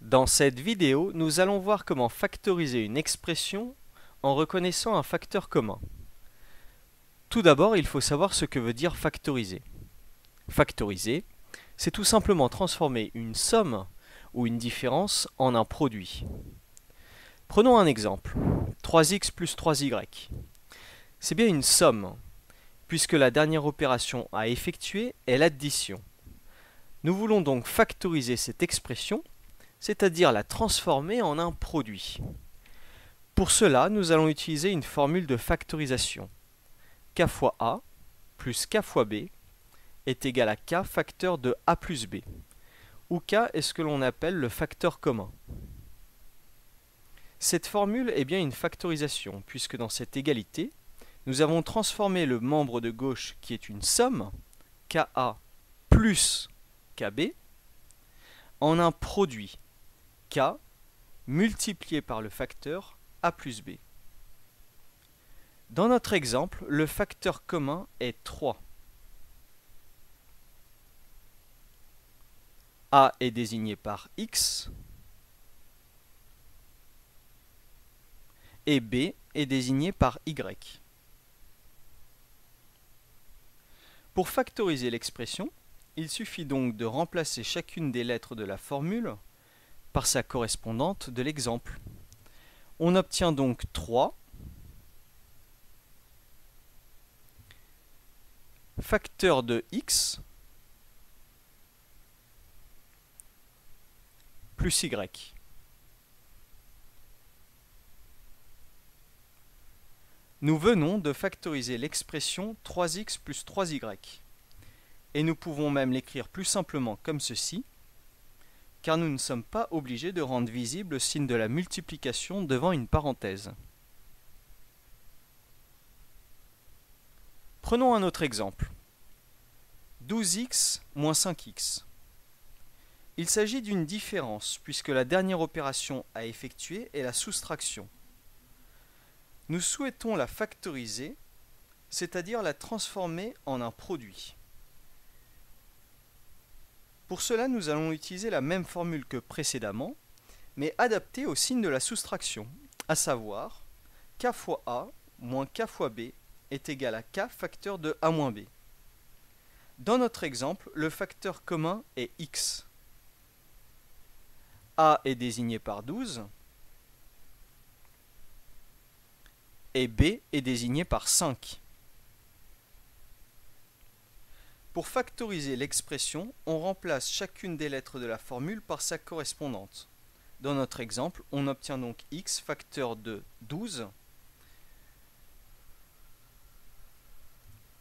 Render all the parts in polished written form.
Dans cette vidéo, nous allons voir comment factoriser une expression en reconnaissant un facteur commun. Tout d'abord, il faut savoir ce que veut dire factoriser. Factoriser, c'est tout simplement transformer une somme ou une différence en un produit. Prenons un exemple, 3x plus 3y. C'est bien une somme, puisque la dernière opération à effectuer est l'addition. Nous voulons donc factoriser cette expression, c'est-à-dire la transformer en un produit. Pour cela, nous allons utiliser une formule de factorisation. K fois A plus K fois B est égal à K facteur de A plus B, où K est ce que l'on appelle le facteur commun. Cette formule est bien une factorisation, puisque dans cette égalité, nous avons transformé le membre de gauche qui est une somme, KA plus KB, en un produit, K, multiplié par le facteur A plus B. Dans notre exemple, le facteur commun est 3. A est désigné par X et B est désigné par Y. Pour factoriser l'expression, il suffit donc de remplacer chacune des lettres de la formule par sa correspondante de l'exemple. On obtient donc 3 facteur de x plus y. Nous venons de factoriser l'expression 3x plus 3y. Et nous pouvons même l'écrire plus simplement comme ceci, car nous ne sommes pas obligés de rendre visible le signe de la multiplication devant une parenthèse. Prenons un autre exemple. 12x moins 5x. Il s'agit d'une différence, puisque la dernière opération à effectuer est la soustraction. Nous souhaitons la factoriser, c'est-à-dire la transformer en un produit. Pour cela, nous allons utiliser la même formule que précédemment, mais adaptée au signe de la soustraction, à savoir K fois A moins K fois B est égal à K facteur de A moins B. Dans notre exemple, le facteur commun est X. A est désigné par 12 et B est désigné par 5. Pour factoriser l'expression, on remplace chacune des lettres de la formule par sa correspondante. Dans notre exemple, on obtient donc x facteur de 12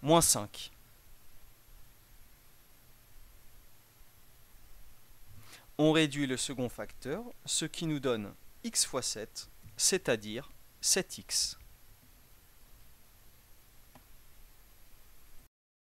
moins 5. On réduit le second facteur, ce qui nous donne x fois 7, c'est-à-dire 7x.